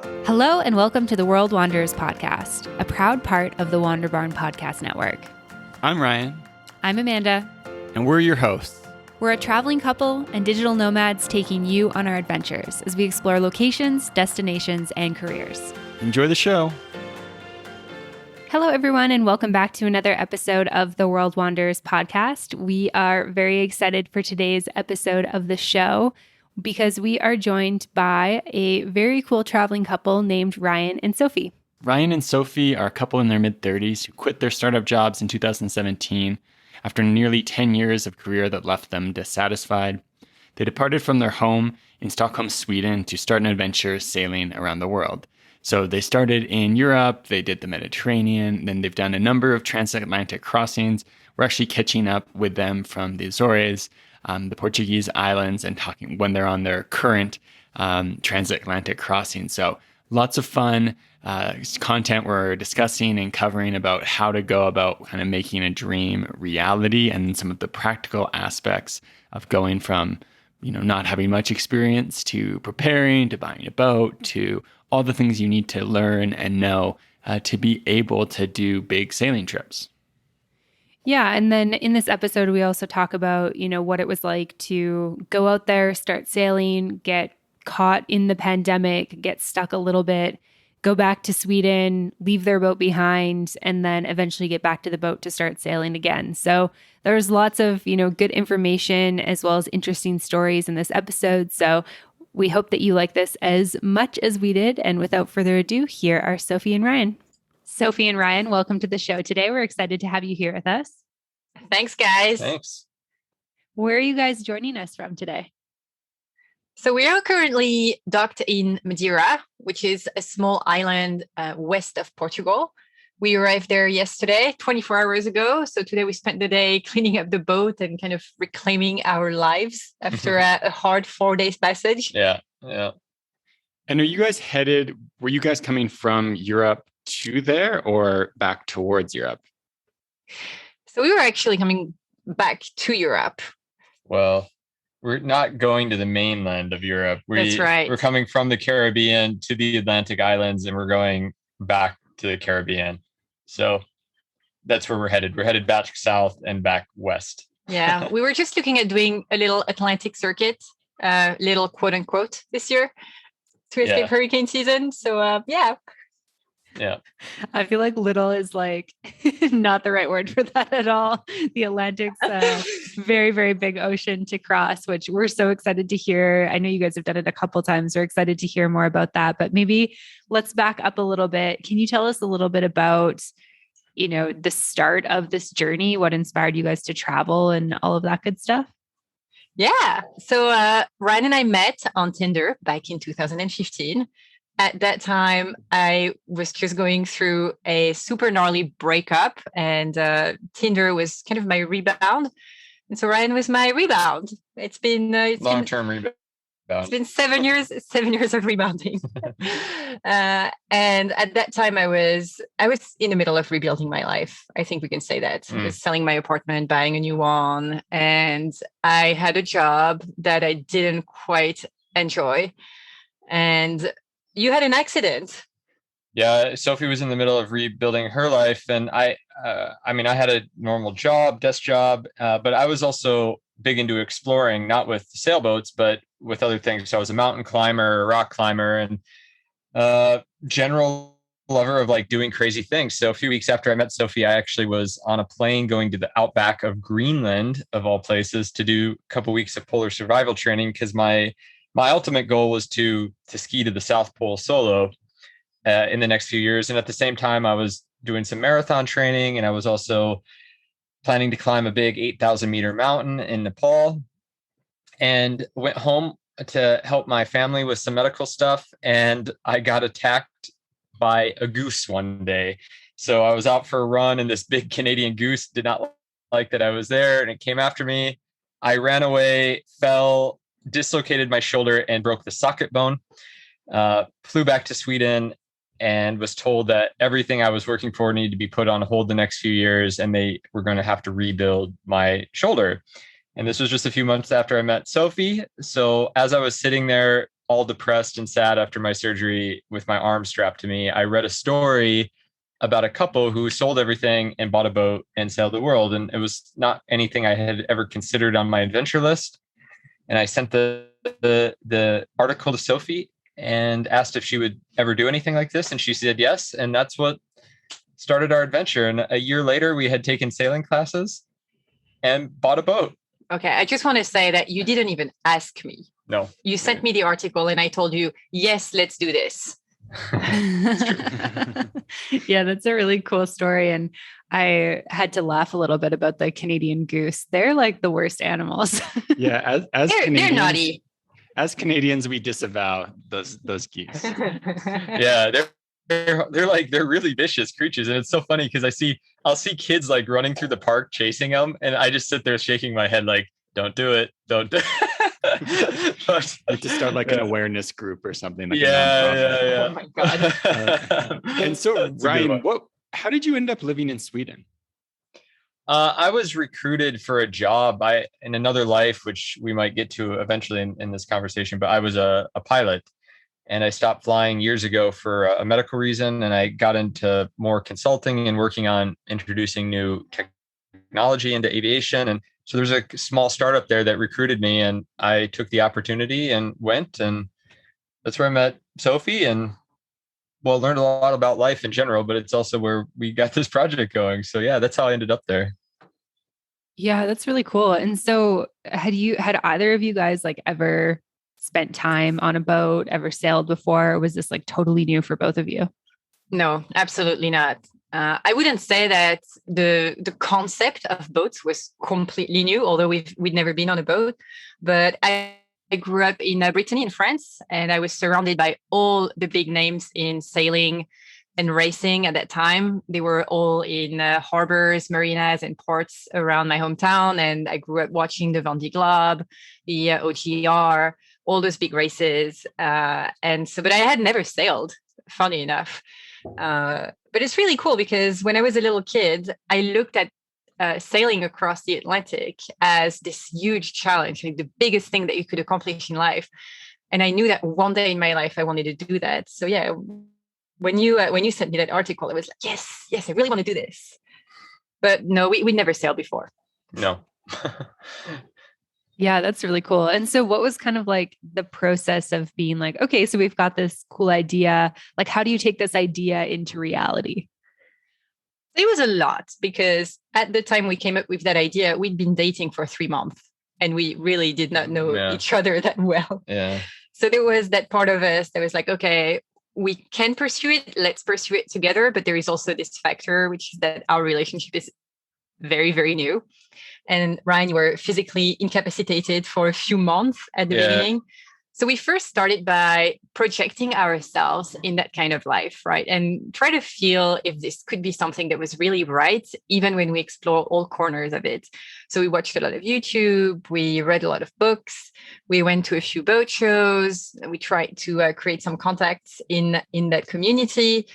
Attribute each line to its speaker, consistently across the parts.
Speaker 1: Hello and welcome to the World Wanderers podcast, a proud part of the Wander Barn Podcast Network.
Speaker 2: I'm Ryan.
Speaker 1: I'm Amanda.
Speaker 2: And we're your hosts.
Speaker 1: We're a traveling couple and digital nomads taking you on our adventures as we explore locations, destinations, and careers.
Speaker 2: Enjoy the show.
Speaker 1: Hello, everyone, and welcome back to another episode of the World Wanderers podcast. We are very excited for today's episode of the show because we are joined by a very cool traveling couple named Ryan and Sophie.
Speaker 2: Ryan and Sophie are a couple in their mid-30s who quit their startup jobs in 2017 after nearly 10 years of career that left them dissatisfied. They departed from their home in Stockholm, Sweden to start an adventure sailing around the world. So they started in Europe, they did the Mediterranean, then they've done a number of transatlantic crossings. We're actually catching up with them from the Azores, the Portuguese islands, and talking when they're on their current transatlantic crossing. So lots of fun content we're discussing and covering about how to go about kind of making a dream reality and some of the practical aspects of going from, not having much experience to preparing, to buying a boat, to all the things you need to learn and know to be able to do big sailing trips.
Speaker 1: Yeah. And then in this episode, we also talk about, what it was like to go out there, start sailing, get caught in the pandemic, get stuck a little bit, go back to Sweden, leave their boat behind, and then eventually get back to the boat to start sailing again. So there's lots of, good information as well as interesting stories in this episode. So we hope that you like this as much as we did. And without further ado, here are Sophie and Ryan. Sophie and Ryan, welcome to the show today. We're excited to have you here with us.
Speaker 3: Thanks, guys.
Speaker 2: Thanks.
Speaker 1: Where are you guys joining us from today?
Speaker 3: So we are currently docked in Madeira, which is a small island west of Portugal. We arrived there yesterday, 24 hours ago. So today we spent the day cleaning up the boat and kind of reclaiming our lives after a hard 4 days passage.
Speaker 2: Yeah. And were you guys coming from Europe to there or back towards Europe?
Speaker 3: So we were actually coming back to Europe.
Speaker 4: Well, we're not going to the mainland of Europe.
Speaker 3: That's right.
Speaker 4: We're coming from the Caribbean to the Atlantic Islands, and we're going back to the Caribbean. So that's where we're headed. We're headed back south and back west.
Speaker 3: Yeah, we were just looking at doing a little Atlantic circuit, little quote unquote, this year to escape hurricane season. So
Speaker 4: Yeah.
Speaker 1: I feel like little is like not the right word for that at all. The Atlantic's a very, very big ocean to cross, which we're so excited to hear. I know you guys have done it a couple times. We're excited to hear more about that, but maybe let's back up a little bit. Can you tell us a little bit about, the start of this journey, what inspired you guys to travel and all of that good stuff?
Speaker 3: Yeah. So Ryan and I met on Tinder back in 2015. At that time, I was just going through a super gnarly breakup, and Tinder was kind of my rebound. And so Ryan was my rebound. It's been
Speaker 4: Long-term rebound.
Speaker 3: It's been 7 years, 7 years of rebounding. And at that time, I was in the middle of rebuilding my life. I think we can say that. I was selling my apartment, buying a new one, and I had a job that I didn't quite enjoy. And you had an accident.
Speaker 4: Yeah, Sophie was in the middle of rebuilding her life, and I had a normal job, desk job, but I was also big into exploring, not with sailboats, but with other things. So I was a mountain climber, a rock climber, and general lover of like doing crazy things. So a few weeks after I met Sophie, I actually was on a plane going to the outback of Greenland, of all places, to do a couple weeks of polar survival training because my ultimate goal was to ski to the South Pole solo in the next few years. And at the same time, I was doing some marathon training, and I was also planning to climb a big 8,000 meter mountain in Nepal, and went home to help my family with some medical stuff. And I got attacked by a goose one day. So I was out for a run, and this big Canadian goose did not like that I was there, and it came after me. I ran away, fell, dislocated my shoulder, and broke the socket bone. Flew back to Sweden and was told that everything I was working for needed to be put on hold the next few years, and they were going to have to rebuild my shoulder. And this was just a few months after I met Sophie. So as I was sitting there all depressed and sad after my surgery with my arm strapped to me, I read a story about a couple who sold everything and bought a boat and sailed the world. And it was not anything I had ever considered on my adventure list. And I sent the article to Sophie and asked if she would ever do anything like this. And she said yes. And that's what started our adventure. And a year later, we had taken sailing classes and bought a boat.
Speaker 3: Okay, I just want to say that you didn't even ask me.
Speaker 4: No.
Speaker 3: You sent me the article and I told you, yes, let's do this.
Speaker 1: Yeah, that's a really cool story. And I had to laugh a little bit about the Canadian goose. They're like the worst animals.
Speaker 2: Yeah, as Canadians,
Speaker 3: they're naughty.
Speaker 2: As Canadians, we disavow those geese.
Speaker 4: Yeah, they're really vicious creatures, and it's so funny because I'll see kids like running through the park chasing them, and I just sit there shaking my head like, "Don't do it, don't do it." But,
Speaker 2: you have to start like an awareness group or something. Like
Speaker 4: yeah.
Speaker 3: Oh my God.
Speaker 2: And so, Ryan, how did you end up living in Sweden?
Speaker 4: I was recruited for a job in another life, which we might get to eventually in this conversation, but I was a pilot, and I stopped flying years ago for a medical reason. And I got into more consulting and working on introducing new technology into aviation. And so there's a small startup there that recruited me, and I took the opportunity and went, and that's where I met Sophie and learned a lot about life in general, but it's also where we got this project going. So yeah, that's how I ended up there.
Speaker 1: Yeah, that's really cool. And so had either of you guys like ever spent time on a boat, ever sailed before? Or was this like totally new for both of you?
Speaker 3: No, absolutely not. I wouldn't say that the concept of boats was completely new, although we'd never been on a boat. But I grew up in Brittany in France, and I was surrounded by all the big names in sailing and racing at that time. They were all in harbors, marinas, and ports around my hometown. And I grew up watching the Vendée Globe, the OGR, all those big races. But I had never sailed, funny enough. But it's really cool because when I was a little kid, I looked at sailing across the Atlantic as this huge challenge, like the biggest thing that you could accomplish in life. And I knew that one day in my life, I wanted to do that. So yeah, when you sent me that article, I was like, yes, I really want to do this. But no, we never sailed before.
Speaker 4: No.
Speaker 1: Yeah, that's really cool. And so what was kind of like the process of being like, okay, so we've got this cool idea. Like, how do you take this idea into reality?
Speaker 3: It was a lot because at the time we came up with that idea, we'd been dating for 3 months and we really did not know each other that well.
Speaker 4: Yeah.
Speaker 3: So there was that part of us that was like, okay, we can pursue it. Let's pursue it together. But there is also this factor, which is that our relationship is very, very new. And Ryan, you were physically incapacitated for a few months at the beginning. So we first started by projecting ourselves in that kind of life, right? And try to feel if this could be something that was really right, even when we explore all corners of it. So we watched a lot of YouTube, we read a lot of books, we went to a few boat shows, we tried to create some contacts in that community.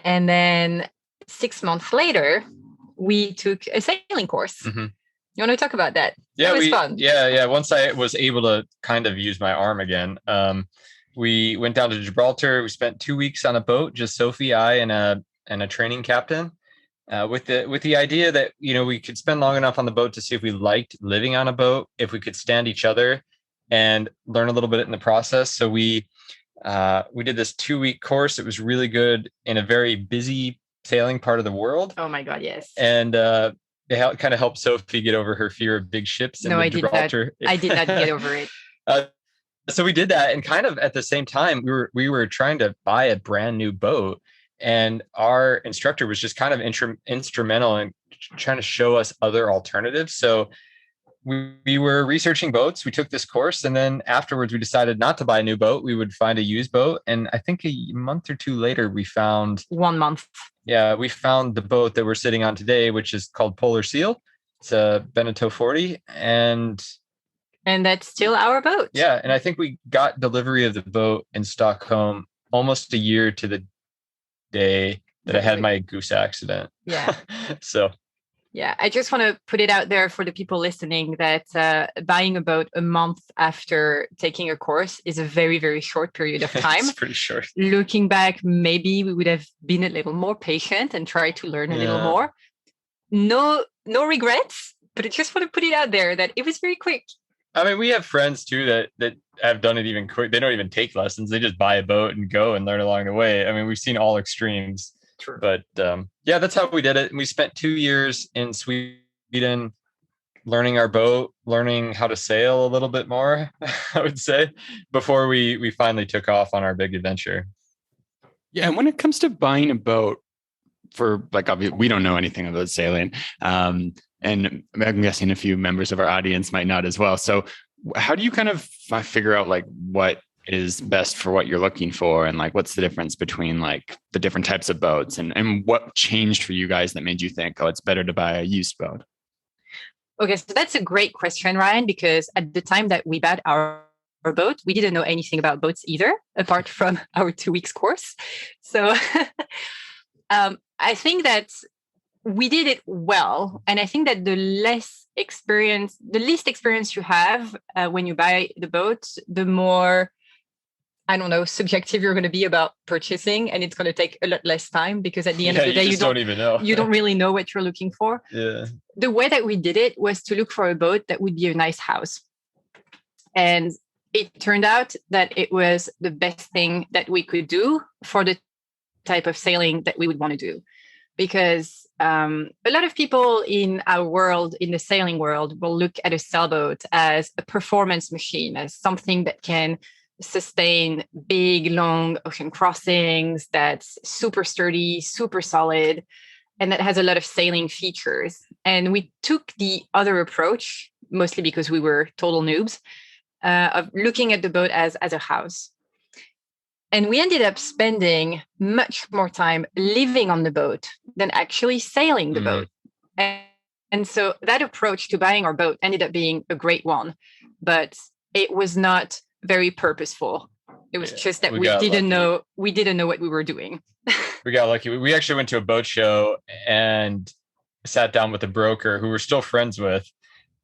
Speaker 3: And then 6 months later, we took a sailing course. Mm-hmm. You want to talk about that?
Speaker 4: Yeah,
Speaker 3: it was fun.
Speaker 4: Yeah. Once I was able to kind of use my arm again, we went down to Gibraltar. We spent 2 weeks on a boat, just Sophie, I, and a training captain, with the idea that we could spend long enough on the boat to see if we liked living on a boat, if we could stand each other, and learn a little bit in the process. So we did this 2-week course. It was really good in a very busy sailing part of the world.
Speaker 3: Oh my God, yes.
Speaker 4: And it kind of helped Sophie get over her fear of big ships.
Speaker 3: No, I did not get over it.
Speaker 4: So we did that, and kind of at the same time, we were trying to buy a brand new boat, and our instructor was just kind of instrumental in trying to show us other alternatives. So we were researching boats. We took this course, and then afterwards, we decided not to buy a new boat. We would find a used boat, and I think a month or two later, we found
Speaker 3: 1 month.
Speaker 4: Yeah, we found the boat that we're sitting on today, which is called Polar Seal. It's a Beneteau 40, and
Speaker 3: that's still our boat.
Speaker 4: Yeah, and I think we got delivery of the boat in Stockholm almost a year to the day that I had my goose accident.
Speaker 3: Yeah.
Speaker 4: So
Speaker 3: Yeah, I just want to put it out there for the people listening that buying a boat a month after taking a course is a very, very short period of time.
Speaker 4: It's pretty short.
Speaker 3: Looking back, maybe we would have been a little more patient and tried to learn a little more. No regrets, but I just want to put it out there that it was very quick.
Speaker 4: I mean, we have friends too that have done it even quick. They don't even take lessons. They just buy a boat and go and learn along the way. I mean, we've seen all extremes.
Speaker 3: True.
Speaker 4: But yeah, that's how we did it. And we spent 2 years in Sweden learning our boat, learning how to sail a little bit more, I would say, before we finally took off on our big adventure.
Speaker 2: Yeah, and when it comes to buying a boat, for like, obviously, we don't know anything about sailing. And I'm guessing a few members of our audience might not as well. So how do you kind of figure out like what is best for what you're looking for, and like what's the difference between like the different types of boats, and what changed for you guys that made you think, oh, it's better to buy a used boat?
Speaker 3: Okay, so that's a great question, Ryan, because at the time that we bought our boat, we didn't know anything about boats either, apart from our 2 weeks course. So I think that we did it well. And I think that the least experience you have when you buy the boat, the more, I don't know, subjective you're going to be about purchasing, and it's going to take a lot less time because at the end of the day, you don't
Speaker 4: even know.
Speaker 3: You don't really know what you're looking for.
Speaker 4: Yeah.
Speaker 3: The way that we did it was to look for a boat that would be a nice house. And it turned out that it was the best thing that we could do for the type of sailing that we would want to do. Because a lot of people in our world, in the sailing world, will look at a sailboat as a performance machine, as something that can sustain big, long ocean crossings, that's super sturdy, super solid, and that has a lot of sailing features. And we took the other approach, mostly because we were total noobs, of looking at the boat as a house. And we ended up spending much more time living on the boat than actually sailing the boat. And so that approach to buying our boat ended up being a great one, but it was not very purposeful. It was just that we didn't know what we were doing.
Speaker 4: We got lucky. We actually went to a boat show and sat down with a broker who we're still friends with.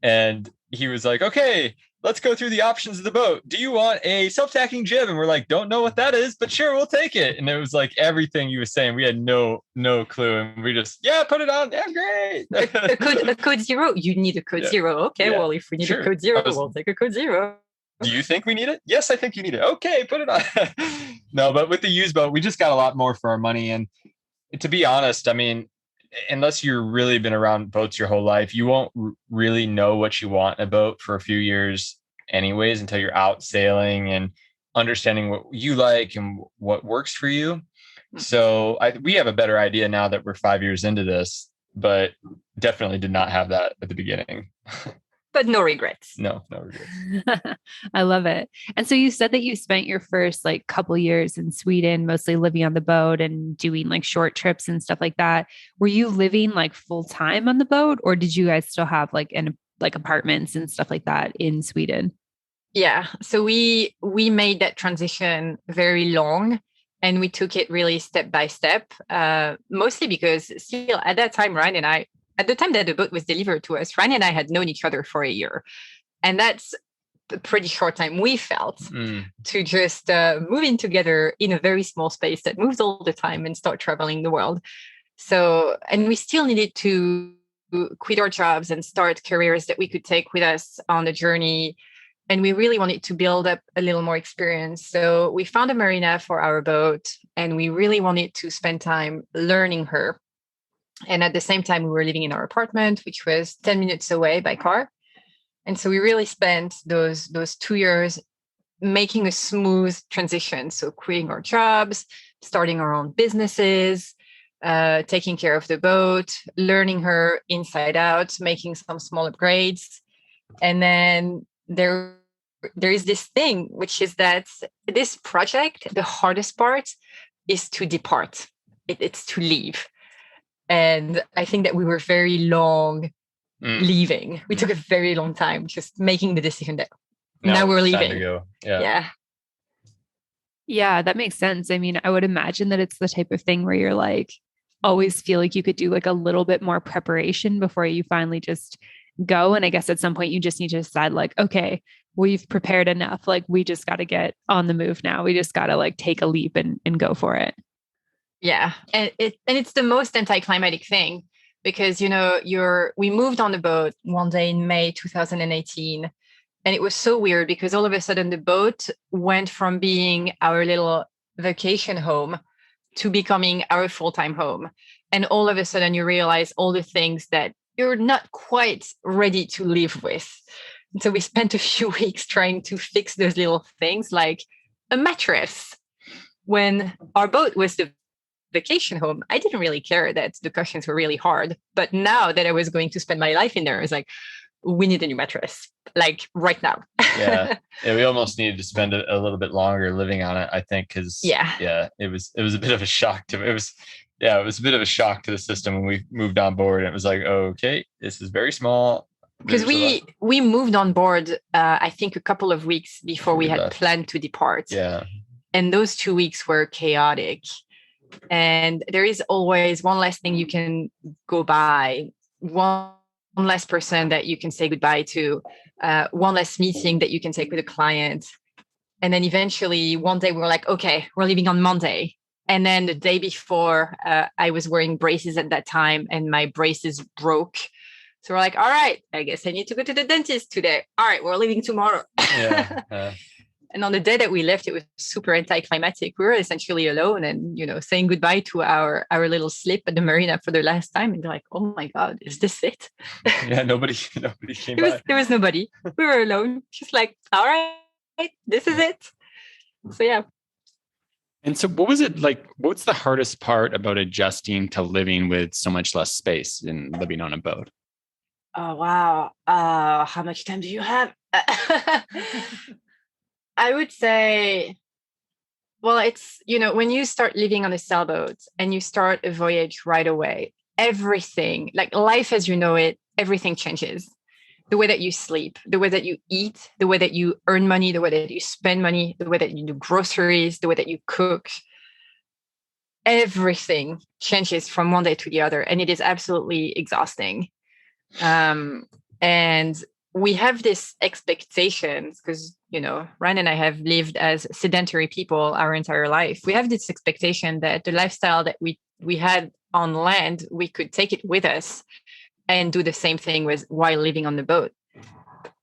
Speaker 4: And he was like, okay, let's go through the options of the boat. Do you want a self-tacking jib? And we're like, don't know what that is, but sure, we'll take it. And it was like everything you were saying. We had no clue. And we just, put it on. Yeah, great.
Speaker 3: a code 0. You need a code 0. Okay, well, if we need a code 0, we'll take a code 0.
Speaker 4: Do you think we need it? Yes, I think you need it. Okay, put it on. No, but with the used boat, we just got a lot more for our money. And to be honest, I mean, unless you've really been around boats your whole life, you won't really know what you want in a boat for a few years anyways, until you're out sailing and understanding what you like and what works for you. So we have a better idea now that we're 5 years into this, but definitely did not have that at the beginning.
Speaker 3: But no regrets.
Speaker 4: No regrets.
Speaker 1: I love it. And so you said that you spent your first like couple years in Sweden, mostly living on the boat and doing like short trips and stuff like that. Were you living like full time on the boat, or did you guys still have like apartments and stuff like that in Sweden?
Speaker 3: Yeah. So we made that transition very long, and we took it really step by step, mostly because still at that time, Ryan and I, at the time that the boat was delivered to us, Ryan and I had known each other for a year. And that's a pretty short time, we felt, to just move in together in a very small space that moves all the time and start traveling the world. So, and we still needed to quit our jobs and start careers that we could take with us on the journey. And we really wanted to build up a little more experience. So we found a marina for our boat, and we really wanted to spend time learning her. And at the same time, we were living in our apartment, which was 10 minutes away by car. And so we really spent those 2 years making a smooth transition. So quitting our jobs, starting our own businesses, taking care of the boat, learning her inside out, making some small upgrades. And then there is this thing, which is that this project, the hardest part is to depart. It's to leave. And I think that we were very long leaving. We took a very long time just making the decision that now we're leaving.
Speaker 4: Time to go.
Speaker 1: Yeah, that makes sense. I mean, I would imagine that it's the type of thing where you're like, always feel like you could do like a little bit more preparation before you finally just go. And I guess at some point you just need to decide like, okay, we've prepared enough. Like we just got to get on the move now. We just got to like take a leap and go for it.
Speaker 3: Yeah. And it's the most anticlimactic thing because, we moved on the boat one day in May 2018. And it was so weird because all of a sudden the boat went from being our little vacation home to becoming our full-time home. And all of a sudden you realize all the things that you're not quite ready to live with. And so we spent a few weeks trying to fix those little things like a mattress. When our boat was the vacation home, I didn't really care that the cushions were really hard. But now that I was going to spend my life in there, I was like, we need a new mattress, like right now.
Speaker 4: Yeah, we almost needed to spend a little bit longer living on it, I think, because it was a bit of a shock to it was a bit of a shock to the system when we moved on board. And it was like, okay, this is very small.
Speaker 3: Because we moved on board, I think a couple of weeks before we had planned to depart.
Speaker 4: Yeah,
Speaker 3: and those 2 weeks were chaotic. And there is always one less thing you can go by, one less person that you can say goodbye to, one less meeting that you can take with a client. And then eventually one day we were like, okay, we're leaving on Monday. And then the day before, I was wearing braces at that time and my braces broke. So we're like, all right, I guess I need to go to the dentist today. All right, we're leaving tomorrow.
Speaker 4: Yeah.
Speaker 3: And on the day that we left, it was super anticlimactic. We were essentially alone and, saying goodbye to our little slip at the marina for the last time. And they're like, oh my God, is this it?
Speaker 4: Yeah, nobody came by.
Speaker 3: There was nobody. We were alone. Just like, all right, this is it. So, yeah.
Speaker 2: And so what was it like? What's the hardest part about adjusting to living with so much less space and living on a boat?
Speaker 3: Oh, wow. How much time do you have? I would say, well, it's, when you start living on a sailboat and you start a voyage right away, everything, like life as you know it, everything changes. The way that you sleep, the way that you eat, the way that you earn money, the way that you spend money, the way that you do groceries, the way that you cook. Everything changes from one day to the other. And it is absolutely exhausting. And we have this expectations because, Ryan and I have lived as sedentary people our entire life. We have this expectation that the lifestyle that we had on land, we could take it with us and do the same thing while living on the boat.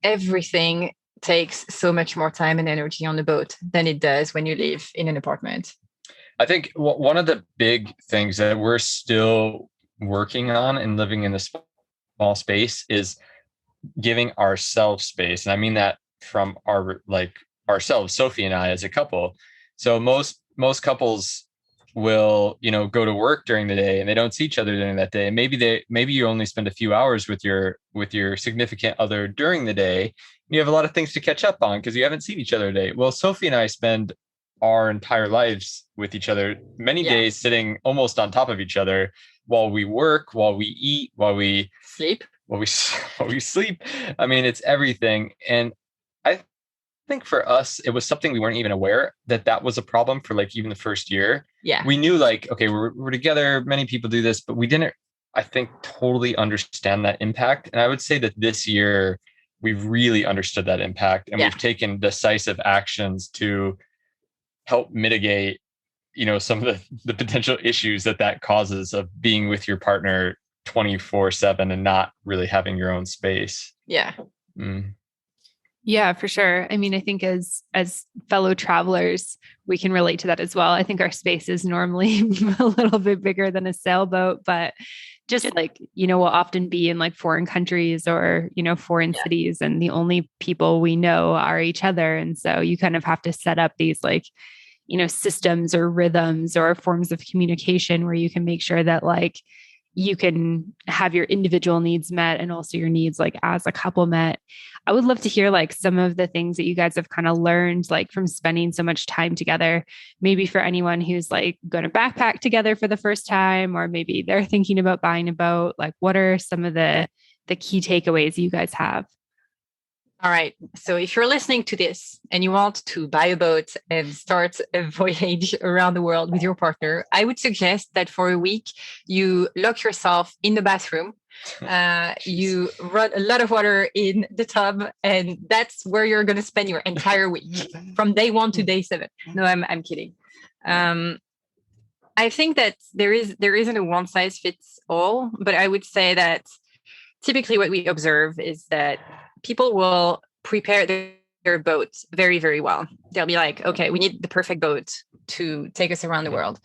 Speaker 3: Everything takes so much more time and energy on the boat than it does when you live in an apartment.
Speaker 4: I think one of the big things that we're still working on in living in this small space is giving ourselves space. And I mean that from ourselves, Sophie and I as a couple. So most couples will, go to work during the day and they don't see each other during that day. And maybe you only spend a few hours with your significant other during the day. You have a lot of things to catch up on because you haven't seen each other today. Well, Sophie and I spend our entire lives with each other, many days sitting almost on top of each other while we work, while we eat, while we
Speaker 3: sleep.
Speaker 4: While we sleep. I mean, it's everything. And I think for us, it was something we weren't even aware that was a problem for like even the first year.
Speaker 3: Yeah.
Speaker 4: We knew like, okay, we're together. Many people do this, but we didn't, I think, totally understand that impact. And I would say that this year we've really understood that impact and we've taken decisive actions to help mitigate, some of the potential issues that causes of being with your partner 24/7 and not really having your own space.
Speaker 3: Yeah.
Speaker 1: Yeah, for sure. I mean, I think as fellow travelers, we can relate to that as well. I think our space is normally a little bit bigger than a sailboat, but just like, we'll often be in like foreign countries or, foreign cities, and the only people we know are each other. And so you kind of have to set up these like, systems or rhythms or forms of communication where you can make sure that like you can have your individual needs met and also your needs like as a couple met. I would love to hear like some of the things that you guys have kind of learned like from spending so much time together, maybe for anyone who's like going to backpack together for the first time, or maybe they're thinking about buying a boat. Like what are some of the key takeaways you guys have?
Speaker 3: All right. So if you're listening to this and you want to buy a boat and start a voyage around the world with your partner, I would suggest that for a week, you lock yourself in the bathroom. You run a lot of water in the tub, and that's where you're going to spend your entire week from day 1 to day 7. No, I'm kidding. I think that there isn't a one size fits all, but I would say that typically what we observe is that people will prepare their boats very, very well. They'll be like, okay, we need the perfect boat to take us around the world.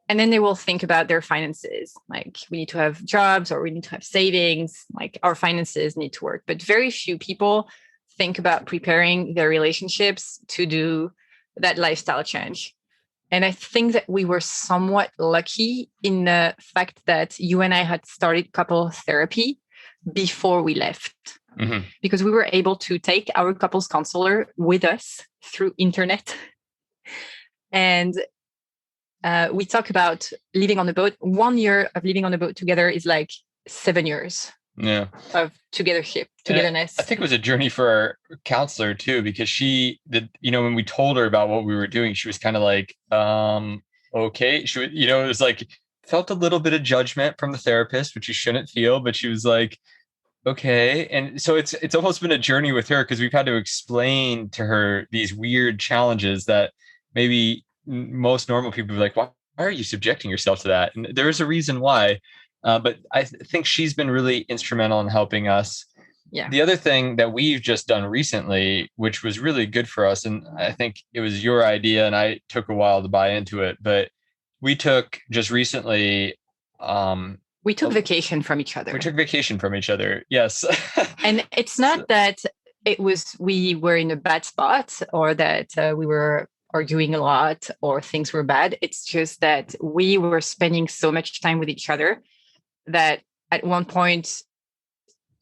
Speaker 3: And then they will think about their finances. Like, we need to have jobs, or we need to have savings. Like, our finances need to work. But very few people think about preparing their relationships to do that lifestyle change. And I think that we were somewhat lucky in the fact that you and I had started couple therapy before we left, because we were able to take our couples counselor with us through internet. And we talk about living on the boat. 1 year of living on the boat together is like 7 years of togetherness.
Speaker 4: I think it was a journey for our counselor too, because she did, when we told her about what we were doing, she was kind of like, okay. She was, it was like, felt a little bit of judgment from the therapist, which you shouldn't feel, but she was like, okay. And so it's almost been a journey with her, because we've had to explain to her these weird challenges that maybe most normal people be like, why are you subjecting yourself to that? And there is a reason why. But I think she's been really instrumental in helping us.
Speaker 3: Yeah.
Speaker 4: The other thing that we've just done recently, which was really good for us, and I think it was your idea and I took a while to buy into it, but we took just recently.
Speaker 3: We took vacation from each other.
Speaker 4: We took vacation from each other. Yes.
Speaker 3: And it's not that we were in a bad spot, or that we were arguing a lot, or things were bad. It's just that we were spending so much time with each other that at one point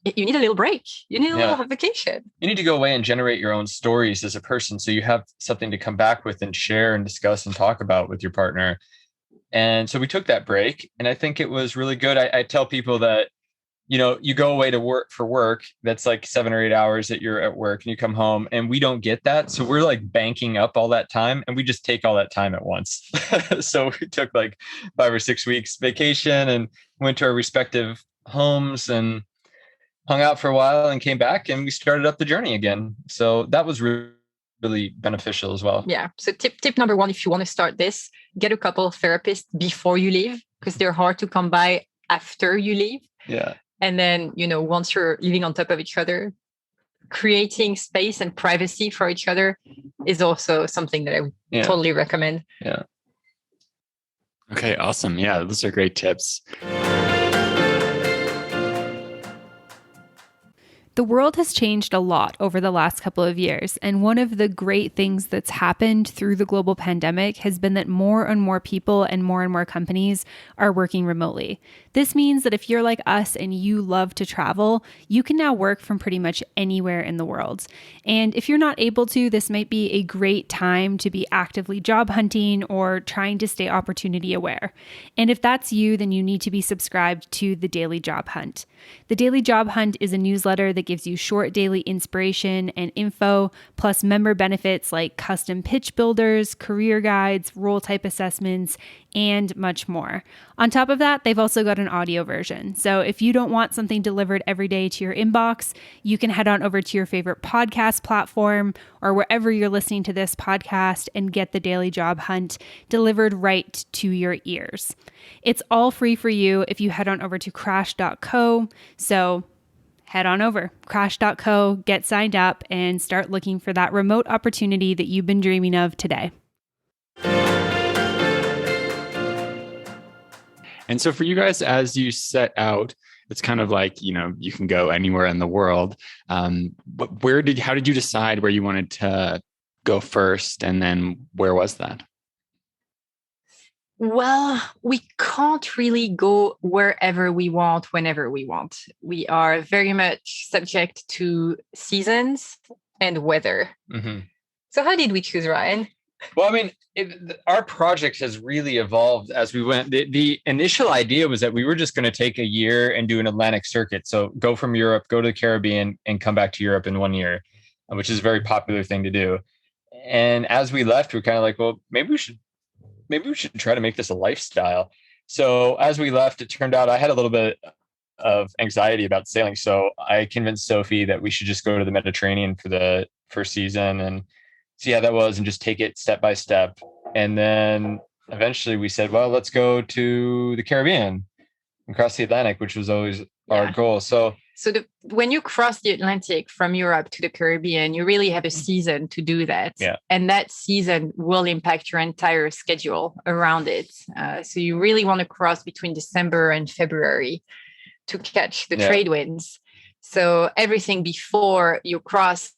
Speaker 3: you need a little break. You need a little vacation.
Speaker 4: You need to go away and generate your own stories as a person, so you have something to come back with and share and discuss and talk about with your partner. And so we took that break, and I think it was really good. I tell people that, you go away to work for work. That's like 7 or 8 hours that you're at work, and you come home, and we don't get that. So we're like banking up all that time, and we just take all that time at once. So we took like 5 or 6 weeks vacation and went to our respective homes and hung out for a while and came back, and we started up the journey again. So that was really beneficial as well.
Speaker 3: Yeah. So tip number 1, if you want to start this, get a couple therapists before you leave, because they're hard to come by after you leave.
Speaker 4: Yeah.
Speaker 3: And then, once you're living on top of each other, creating space and privacy for each other is also something that I would totally recommend.
Speaker 4: Yeah.
Speaker 2: Okay, awesome. Yeah, those are great tips.
Speaker 1: The world has changed a lot over the last couple of years, and one of the great things that's happened through the global pandemic has been that more and more people and more companies are working remotely. This means that if you're like us and you love to travel, you can now work from pretty much anywhere in the world. And if you're not able to, this might be a great time to be actively job hunting or trying to stay opportunity aware. And if that's you, then you need to be subscribed to the Daily Job Hunt. The Daily Job Hunt is a newsletter that gives you short daily inspiration and info, plus member benefits like custom pitch builders, career guides, role type assessments, and much more. On top of that, they've also got an audio version. So if you don't want something delivered every day to your inbox, you can head on over to your favorite podcast platform or wherever you're listening to this podcast and get the Daily Job Hunt delivered right to your ears. It's all free for you if you head on over to crash.co. So head on over, crash.co, get signed up, and start looking for that remote opportunity that you've been dreaming of today.
Speaker 2: And so for you guys, as you set out, it's kind of like, you can go anywhere in the world. But how did you decide where you wanted to go first? And then where was that?
Speaker 3: Well, we can't really go wherever we want, whenever we want. We are very much subject to seasons and weather.
Speaker 4: Mm-hmm.
Speaker 3: So how did we choose, Ryan?
Speaker 4: Well, I mean, our project has really evolved as we went. The initial idea was that we were just going to take a year and do an Atlantic circuit. So go from Europe, go to the Caribbean, and come back to Europe in 1 year. which is a very popular thing to do. And as we left, we are kind of like, well, maybe we should try to make this a lifestyle. So as we left, it turned out I had a little bit of anxiety about sailing. So I convinced Sophie that we should just go to the Mediterranean for the first season and see how that was and just take it step by step. And then eventually we said, well, let's go to the Caribbean and cross the Atlantic, which was always our goal. So
Speaker 3: when you cross the Atlantic from Europe to the Caribbean, you really have a season to do that.
Speaker 4: Yeah.
Speaker 3: And that season will impact your entire schedule around it. So you really want to cross between December and February to catch the trade winds. So everything before you cross,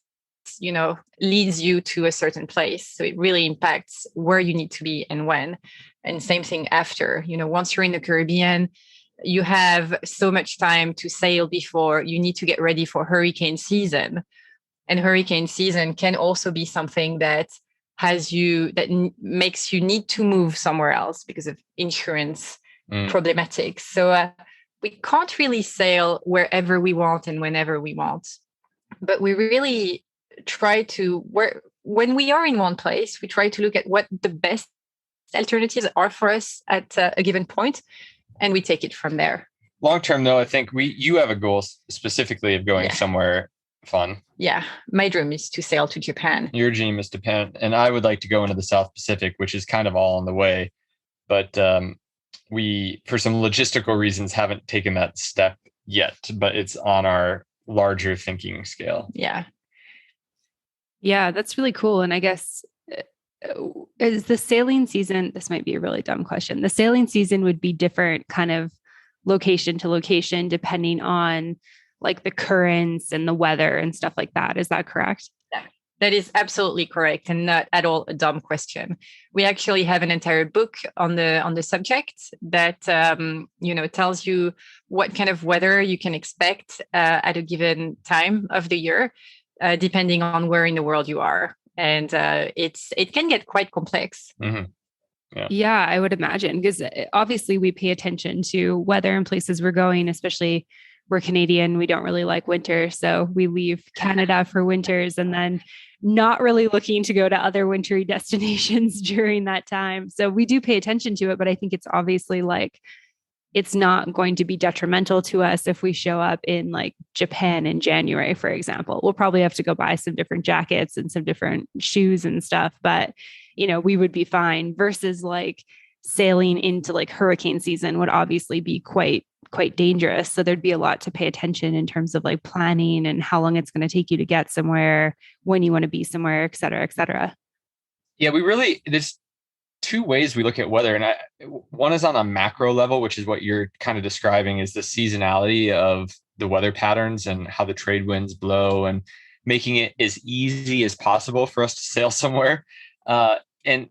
Speaker 3: leads you to a certain place. So it really impacts where you need to be and when. And same thing after, once you're in the Caribbean, you have so much time to sail before you need to get ready for hurricane season. And hurricane season can also be something that makes you need to move somewhere else because of insurance problematics. So we can't really sail wherever we want and whenever we want. But we really try to, when we are in one place, we try to look at what the best alternatives are for us at a given point, and we take it from there.
Speaker 4: Long term, though, I think you have a goal specifically of going somewhere fun.
Speaker 3: Yeah, my dream is to sail to Japan.
Speaker 4: Your dream is to Japan, and I would like to go into the South Pacific, which is kind of all on the way. But we, for some logistical reasons, haven't taken that step yet, but it's on our larger thinking scale.
Speaker 3: Yeah.
Speaker 1: Yeah, that's really cool. And I guess is the sailing season, this might be a really dumb question. The sailing season would be different kind of location to location, depending on like the currents and the weather and stuff like that. Is that correct?
Speaker 3: Yeah, that is absolutely correct. And not at all a dumb question. We actually have an entire book on the subject that, tells you what kind of weather you can expect at a given time of the year, depending on where in the world you are. And it can get quite complex.
Speaker 4: Mm-hmm.
Speaker 1: Yeah, I would imagine, because obviously we pay attention to weather in places we're going, especially we're Canadian. We don't really like winter. So we leave Canada for winters and then not really looking to go to other wintry destinations during that time. So we do pay attention to it, but I think it's obviously like, it's not going to be detrimental to us if we show up in like Japan in January, for example. We'll probably have to go buy some different jackets and some different shoes and stuff, but we would be fine versus like sailing into like hurricane season would obviously be quite dangerous. So there'd be a lot to pay attention in terms of like planning and how long it's going to take you to get somewhere, when you want to be somewhere, et cetera, et cetera.
Speaker 4: Yeah, there's two ways we look at weather. And one is on a macro level, which is what you're kind of describing, is the seasonality of the weather patterns and how the trade winds blow and making it as easy as possible for us to sail somewhere. And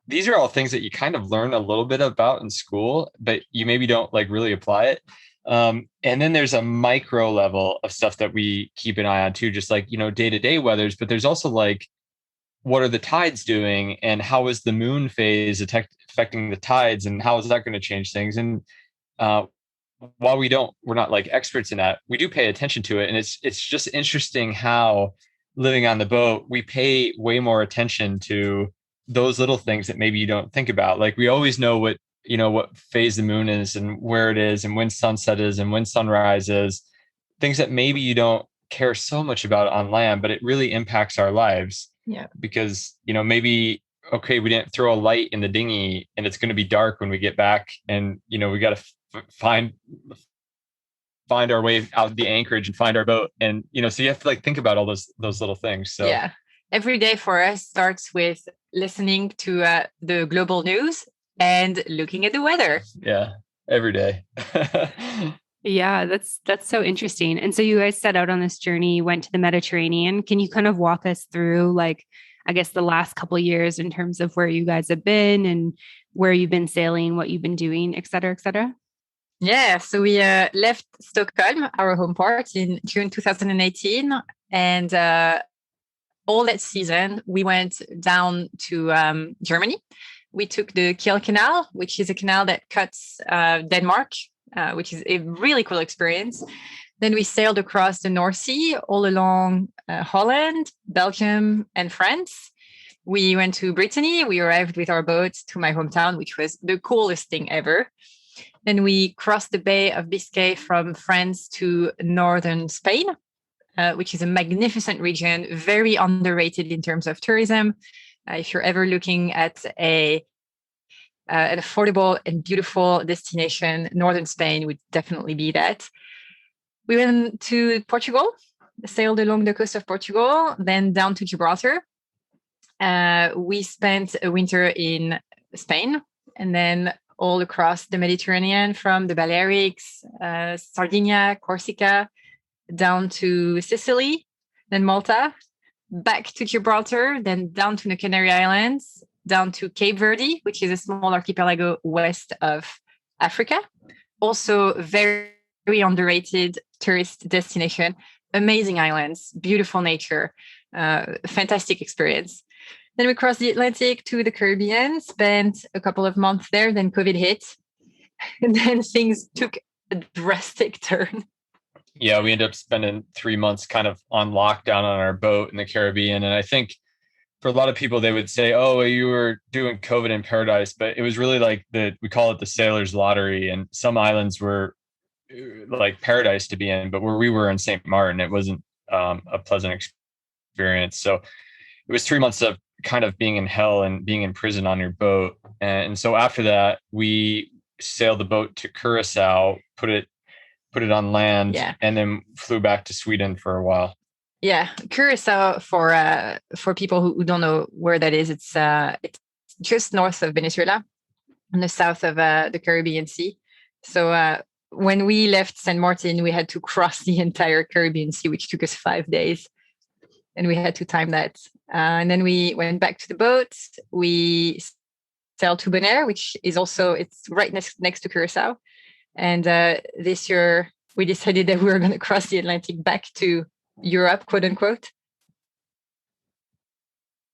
Speaker 4: these are all things that you kind of learn a little bit about in school, but you maybe don't like really apply it. And then there's a micro level of stuff that we keep an eye on too, just like, day-to-day weathers, but there's also like, what are the tides doing and how is the moon phase affecting the tides and how is that going to change things? And while we're not like experts in that, we do pay attention to it. And it's just interesting how living on the boat, we pay way more attention to those little things that maybe you don't think about. Like we always know what phase the moon is and where it is and when sunset is and when sunrise is, things that maybe you don't care so much about on land, but it really impacts our lives.
Speaker 3: Yeah.
Speaker 4: Because, maybe, okay, we didn't throw a light in the dinghy and it's going to be dark when we get back. And, we got to find our way out the anchorage and find our boat. And, so you have to like think about all those little things. So
Speaker 3: yeah, every day for us starts with listening to the global news and looking at the weather.
Speaker 4: Yeah, every day.
Speaker 1: Yeah, that's so interesting. And so you guys set out on this journey, went to the Mediterranean. Can you kind of walk us through, like, I guess the last couple of years in terms of where you guys have been and where you've been sailing, what you've been doing, et cetera, et cetera?
Speaker 3: Yeah, so we left Stockholm, our home port, in June 2018. And all that season, we went down to Germany. We took the Kiel Canal, which is a canal that cuts Denmark, which is a really cool experience. Then we sailed across the North Sea, all along Holland, Belgium, and France. We went to Brittany. We arrived with our boat to my hometown, which was the coolest thing ever. Then we crossed the Bay of Biscay from France to northern Spain, which is a magnificent region, very underrated in terms of tourism. If you're ever looking at an affordable and beautiful destination, northern Spain would definitely be that. We went to Portugal, sailed along the coast of Portugal, then down to Gibraltar. We spent a winter in Spain, and then all across the Mediterranean from the Balearics, Sardinia, Corsica, down to Sicily, then Malta, back to Gibraltar, then down to the Canary Islands, down to Cape Verde, which is a small archipelago west of Africa. Also very, very underrated tourist destination. Amazing islands, beautiful nature, fantastic experience. Then we crossed the Atlantic to the Caribbean, spent a couple of months there, then COVID hit. And then things took a drastic turn.
Speaker 4: Yeah, we ended up spending 3 months kind of on lockdown on our boat in the Caribbean. And I think for a lot of people, they would say, oh, you were doing COVID in paradise. But it was really like we call it the sailor's lottery. And some islands were like paradise to be in. But where we were in St. Martin, it wasn't a pleasant experience. So it was 3 months of kind of being in hell and being in prison on your boat. And so after that, we sailed the boat to Curacao, put it on land, and then flew back to Sweden for a while.
Speaker 3: Yeah, Curacao, for people who don't know where that is, it's just north of Venezuela, on the south of the Caribbean Sea. So when we left St. Martin, we had to cross the entire Caribbean Sea, which took us 5 days, and we had to time that. And then we went back to the boat. We sailed to Bonaire, which is also, it's right next to Curacao. And this year, we decided that we were going to cross the Atlantic back to Europe, quote unquote.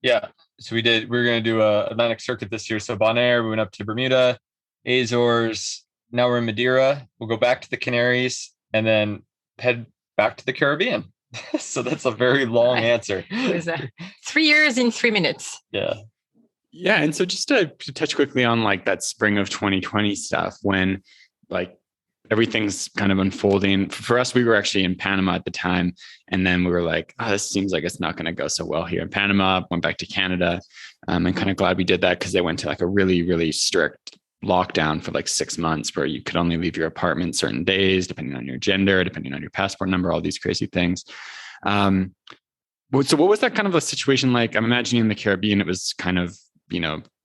Speaker 4: Yeah, so we did. We were going to do a Atlantic circuit this year. So Bonaire, we went up to Bermuda, Azores. Now we're in Madeira. We'll go back to the Canaries and then head back to the Caribbean. So that's a very long answer.
Speaker 3: It was 3 years in 3 minutes.
Speaker 4: Yeah.
Speaker 2: Yeah. And so just to touch quickly on like that spring of 2020 stuff, when like everything's kind of unfolding for us, we were actually in Panama at the time. And then we were like, oh, this seems like it's not going to go so well here in Panama. Went back to Canada. And kind of glad we did that because they went to like a really, really strict lockdown for like 6 months where you could only leave your apartment certain days, depending on your gender, depending on your passport number, all these crazy things. So what was that kind of a situation like? I'm imagining in the Caribbean, it was kind of,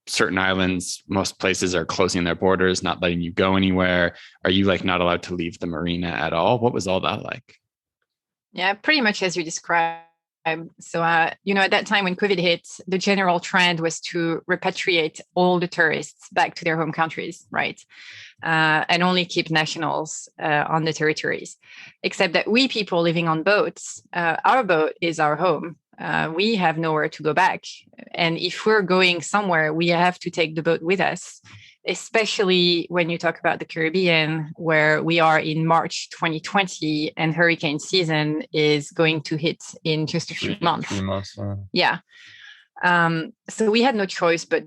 Speaker 2: certain islands, most places are closing their borders, not letting you go anywhere. Are you like not allowed to leave the marina at all? What was all that like?
Speaker 3: Yeah, pretty much as you described. So, at that time when COVID hit, the general trend was to repatriate all the tourists back to their home countries, right? And only keep nationals on the territories. Except that we people living on boats, our boat is our home. We have nowhere to go back. And if we're going somewhere, we have to take the boat with us, especially when you talk about the Caribbean, where we are in March 2020 and hurricane season is going to hit in just a few months.
Speaker 4: 3 months.
Speaker 3: Yeah. So we had no choice but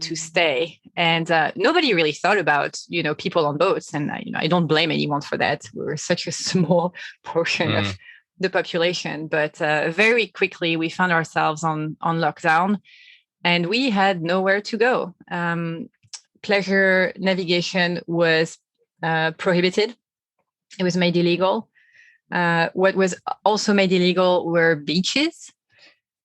Speaker 3: to stay. And nobody really thought about, people on boats. And, I don't blame anyone for that. We're such a small portion of the population. But very quickly, we found ourselves on lockdown and we had nowhere to go. Pleasure navigation was prohibited. It was made illegal. What was also made illegal were beaches.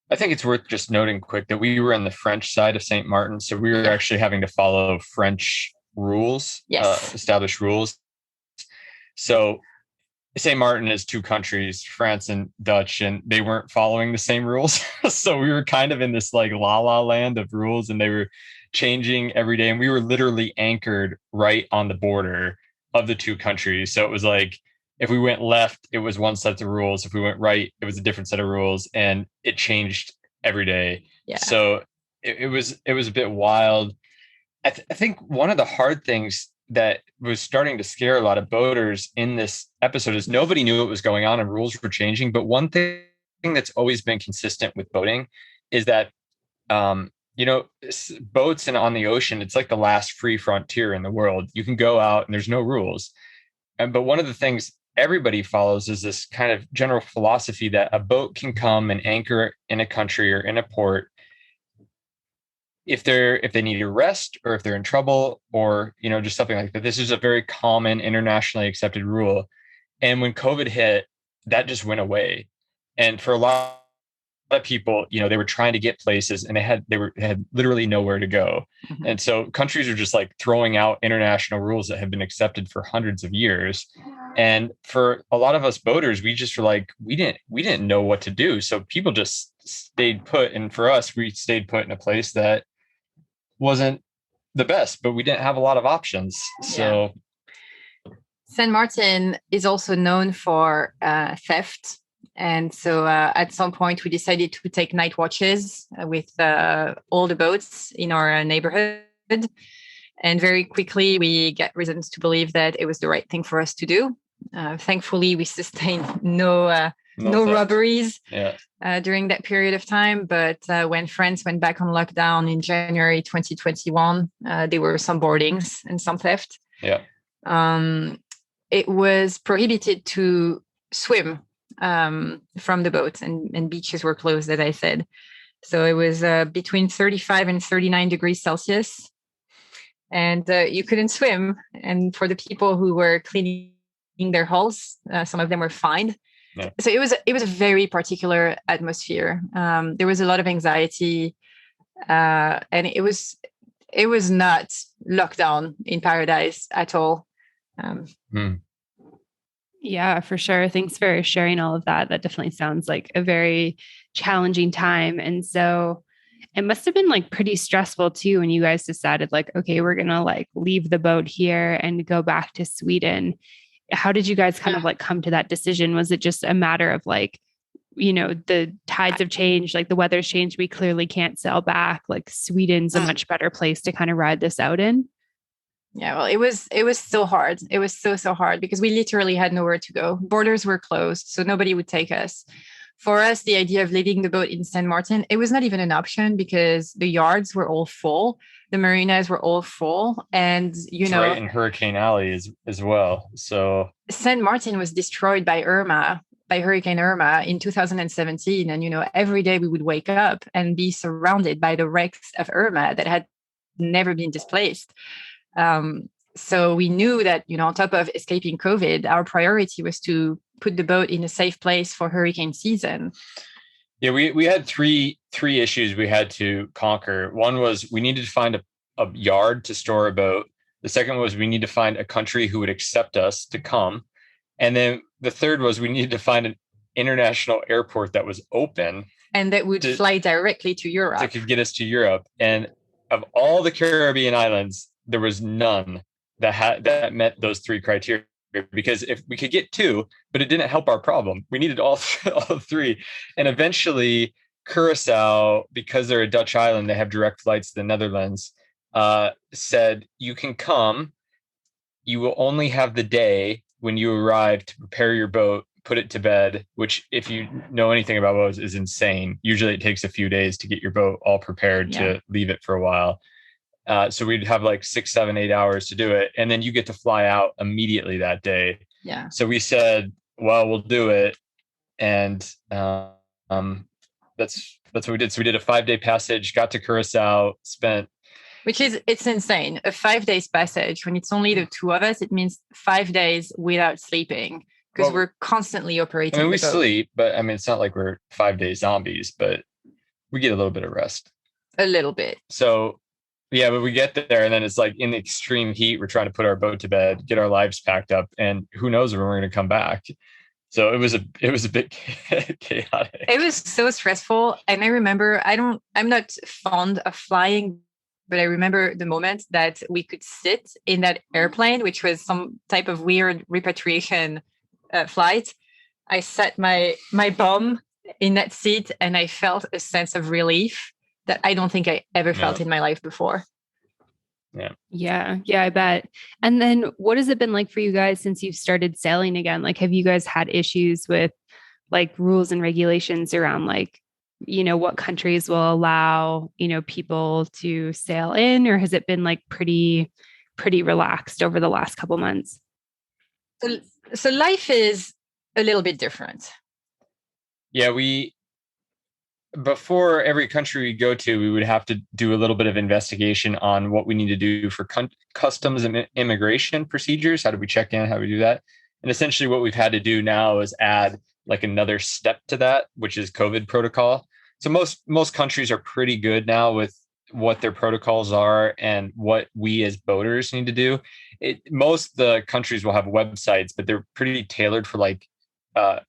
Speaker 4: I think it's worth just noting quick that we were on the French side of St. Martin. So we were actually having to follow French rules, established rules. So St. Martin is 2 countries, France and Dutch, and they weren't following the same rules. So we were kind of in this like la la land of rules and they were changing every day. And we were literally anchored right on the border of the 2 countries. So it was like, if we went left, it was one set of rules. If we went right, it was a different set of rules, and it changed every day.
Speaker 3: Yeah.
Speaker 4: So it was a bit wild. I think one of the hard things that was starting to scare a lot of boaters in this episode is nobody knew what was going on and rules were changing. But one thing that's always been consistent with boating is that, boats and on the ocean, it's like the last free frontier in the world. You can go out and there's no rules. But one of the things everybody follows is this kind of general philosophy that a boat can come and anchor in a country or in a port if they need a rest or if they're in trouble or, just something like that. This is a very common internationally accepted rule. And when COVID hit, that just went away. And for a lot of people, they were trying to get places and they had literally nowhere to go. Mm-hmm. And so countries are just like throwing out international rules that have been accepted for hundreds of years. And for a lot of us boaters, we just were like, we didn't know what to do. So people just stayed put. And for us, we stayed put in a place that wasn't the best, but we didn't have a lot of options. So
Speaker 3: Saint Martin is also known for theft. And so at some point we decided to take night watches with all the boats in our neighborhood. And very quickly we get reasons to believe that it was the right thing for us to do. Thankfully, we sustained no robberies during that period of time. But when France went back on lockdown in January 2021, there were some boardings and some theft.
Speaker 4: Yeah.
Speaker 3: It was prohibited to swim from the boats, and beaches were closed, as I said. So it was between 35 and 39 degrees Celsius. And you couldn't swim. And for the people who were cleaning their hulls, some of them were fined. Yeah. So it was a very particular atmosphere. There was a lot of anxiety, and it was not lockdown in paradise at all.
Speaker 1: Yeah, for sure. Thanks for sharing all of that. That definitely sounds like a very challenging time. And so it must have been like pretty stressful too when you guys decided like, okay, we're going to like leave the boat here and go back to Sweden. How did you guys kind of like come to that decision? Was it just a matter of like, the tides have changed, like the weather's changed, we clearly can't sail back, like Sweden's a much better place to kind of ride this out in?
Speaker 3: Yeah, well, it was so hard. It was so hard because we literally had nowhere to go. Borders were closed, so nobody would take us. For us, the idea of leaving the boat in Saint Martin, it was not even an option because the yards were all full. The marinas were all full. And,
Speaker 4: it's right in Hurricane Alley as well. So
Speaker 3: Saint Martin was destroyed by Hurricane Irma in 2017. And, every day we would wake up and be surrounded by the wrecks of Irma that had never been displaced. So we knew that, on top of escaping COVID, our priority was to put the boat in a safe place for hurricane season.
Speaker 4: Yeah, we had three issues we had to conquer. One was we needed to find a yard to store a boat. The second was we needed to find a country who would accept us to come. And then the third was we needed to find an international airport that was open.
Speaker 3: And that would fly directly to Europe.
Speaker 4: That could get us to Europe. And of all the Caribbean islands, there was none that met those three criteria, because if we could get two, but it didn't help our problem. We needed all three. And eventually Curacao, because they're a Dutch island, they have direct flights to the Netherlands, said, you can come. You will only have the day when you arrive to prepare your boat, put it to bed, which if you know anything about boats is insane. Usually it takes a few days to get your boat all prepared to leave it for a while. So we'd have like 6, 7, 8 hours to do it. And then you get to fly out immediately that day.
Speaker 3: Yeah.
Speaker 4: So we said, well, we'll do it. And that's what we did. So we did a 5-day passage, got to Curacao,
Speaker 3: it's insane. A 5 days passage, when it's only the two of us, it means 5 days without sleeping because we're constantly operating.
Speaker 4: I mean, we sleep, but I mean, it's not like we're 5-day zombies, but we get a little bit of rest.
Speaker 3: A little bit.
Speaker 4: So yeah, but we get there and then it's like in the extreme heat, we're trying to put our boat to bed, get our lives packed up, and who knows when we're going to come back. So it was a bit chaotic.
Speaker 3: It was so stressful. And I remember, I'm not fond of flying, but I remember the moment that we could sit in that airplane, which was some type of weird repatriation flight. I sat my bum in that seat and I felt a sense of relief that I don't think I ever felt in my life before.
Speaker 1: Yeah, I bet. And then what has it been like for you guys since you've started sailing again? Like, have you guys had issues with like rules and regulations around like, what countries will allow, people to sail in, or has it been like pretty relaxed over the last couple months?
Speaker 3: So life is a little bit different.
Speaker 4: Yeah, before every country we go to, we would have to do a little bit of investigation on what we need to do for customs and immigration procedures. How do we check in? How do we do that? And essentially what we've had to do now is add like another step to that, which is COVID protocol. So most countries are pretty good now with what their protocols are and what we as boaters need to do. Most of the countries will have websites, but they're pretty tailored for like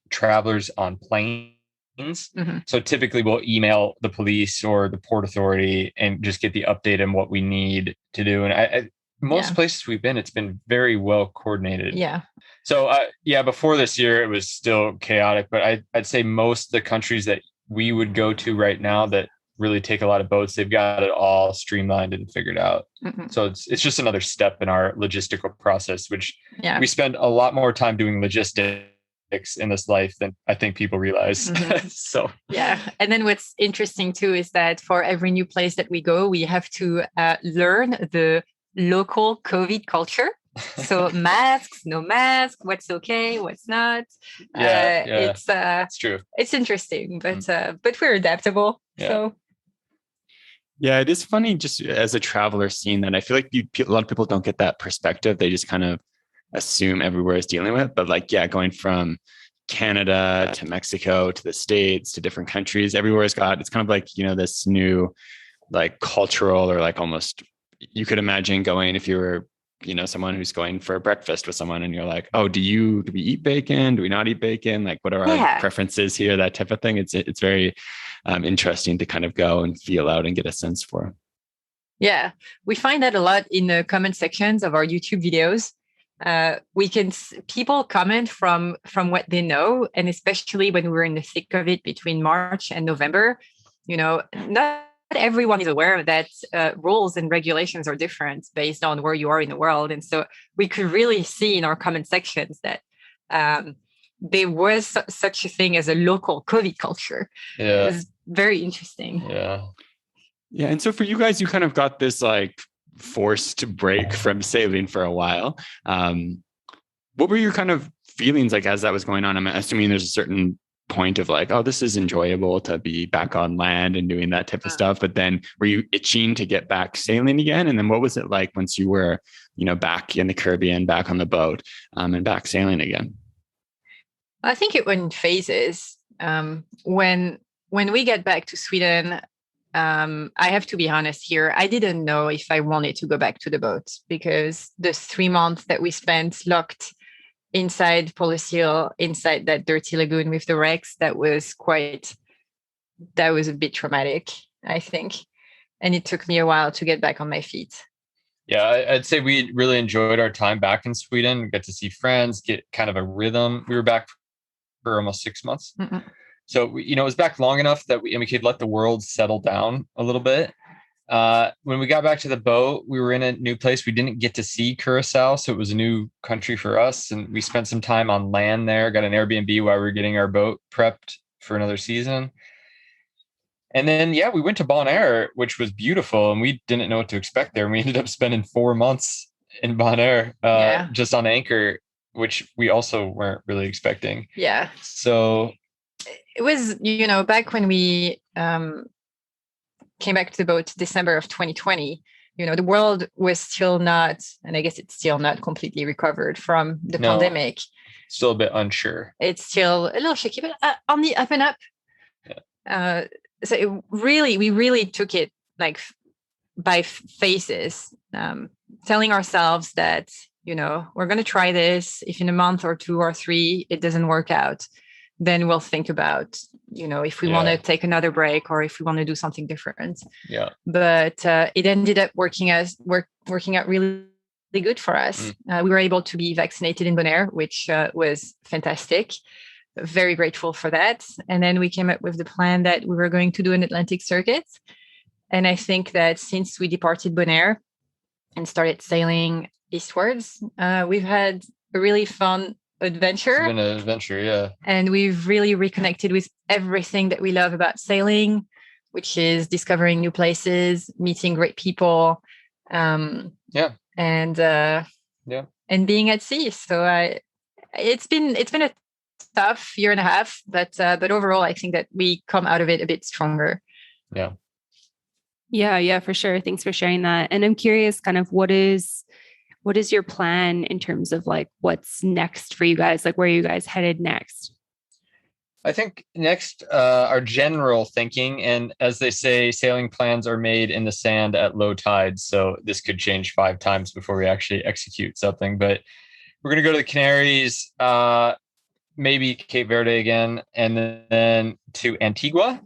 Speaker 4: travelers on planes. Mm-hmm. So typically we'll email the police or the port authority and just get the update on what we need to do. And most places we've been, it's been very well coordinated.
Speaker 3: Yeah.
Speaker 4: So before this year, it was still chaotic, but I'd say most of the countries that we would go to right now that really take a lot of boats, they've got it all streamlined and figured out. Mm-hmm. So it's just another step in our logistical process, which we spend a lot more time doing logistics in this life than I think people realize. Mm-hmm. So
Speaker 3: and then what's interesting too is that for every new place that we go, we have to learn the local COVID culture. So masks, no mask, what's okay, what's not.
Speaker 4: It's true.
Speaker 3: It's interesting, but we're adaptable.
Speaker 2: Yeah.
Speaker 3: So
Speaker 2: yeah, it is funny just as a traveler seeing that. I feel like a lot of people don't get that perspective. They just kind of assume everywhere is dealing with, but going from Canada to Mexico to the States to different countries, everywhere's got, it's kind of like, this new like cultural or like almost, you could imagine going if you were, someone who's going for breakfast with someone and you're like, oh, do we eat bacon? Do we not eat bacon? Like, what are our preferences here? That type of thing. It's very interesting to kind of go and feel out and get a sense for.
Speaker 3: Yeah, we find that a lot in the comment sections of our YouTube videos. People comment from what they know, and especially when we're in the thick of it between March and November, not everyone is aware that rules and regulations are different based on where you are in the world. And so we could really see in our comment sections that there was such a thing as a local COVID culture.
Speaker 4: Yeah.
Speaker 3: It was very interesting.
Speaker 4: Yeah.
Speaker 2: Yeah. And so for you guys, you kind of got this like forced break from sailing for a while. What were your kind of feelings like as that was going on? I'm assuming there's a certain point of like, oh, this is enjoyable to be back on land and doing that type of stuff. But then were you itching to get back sailing again? And then what was it like once you were, back in the Caribbean, back on the boat, and back sailing again?
Speaker 3: I think it went in phases. When we get back to Sweden, I have to be honest here. I didn't know if I wanted to go back to the boat because the 3 months that we spent locked inside Polysil, inside that dirty lagoon with the wrecks, that was a bit traumatic, I think. And it took me a while to get back on my feet.
Speaker 4: Yeah, I'd say we really enjoyed our time back in Sweden. We got to see friends, get kind of a rhythm. We were back for almost 6 months. Mm-hmm. So, it was back long enough that we could let the world settle down a little bit. When we got back to the boat, we were in a new place. We didn't get to see Curacao, so it was a new country for us. And we spent some time on land there, got an Airbnb while we were getting our boat prepped for another season. And then, we went to Bonaire, which was beautiful. And we didn't know what to expect there. And we ended up spending 4 months in Bonaire, just on anchor, which we also weren't really expecting.
Speaker 3: Yeah.
Speaker 4: So
Speaker 3: it was, back when we came back to the boat December of 2020, the world was still not, and I guess it's still not completely recovered from the pandemic.
Speaker 4: Still a bit unsure.
Speaker 3: It's still a little shaky, but on the up and up. Yeah. So we really took it like by phases, telling ourselves that, we're going to try this. If in a month or 2 or 3, it doesn't work out, then we'll think about, if we want to take another break or if we want to do something different.
Speaker 4: Yeah.
Speaker 3: But it ended up working out really, really good for us. We were able to be vaccinated in Bonaire, which was fantastic. Very grateful for that. And then we came up with the plan that we were going to do an Atlantic circuit. And I think that since we departed Bonaire, and started sailing eastwards. We've had a really fun adventure.
Speaker 4: It's been an adventure, yeah.
Speaker 3: And we've really reconnected with everything that we love about sailing, which is discovering new places, meeting great people, and being at sea. So it's been a tough year and a half, but overall, I think that we come out of it a bit stronger.
Speaker 4: Yeah.
Speaker 1: Yeah, for sure. Thanks for sharing that. And I'm curious, kind of what is your plan in terms of like what's next for you guys? Like, where are you guys headed next?
Speaker 4: I think next, our general thinking, and as they say, sailing plans are made in the sand at low tide. So this could change 5 times before we actually execute something. But we're going to go to the Canaries, maybe Cape Verde again, and then to Antigua,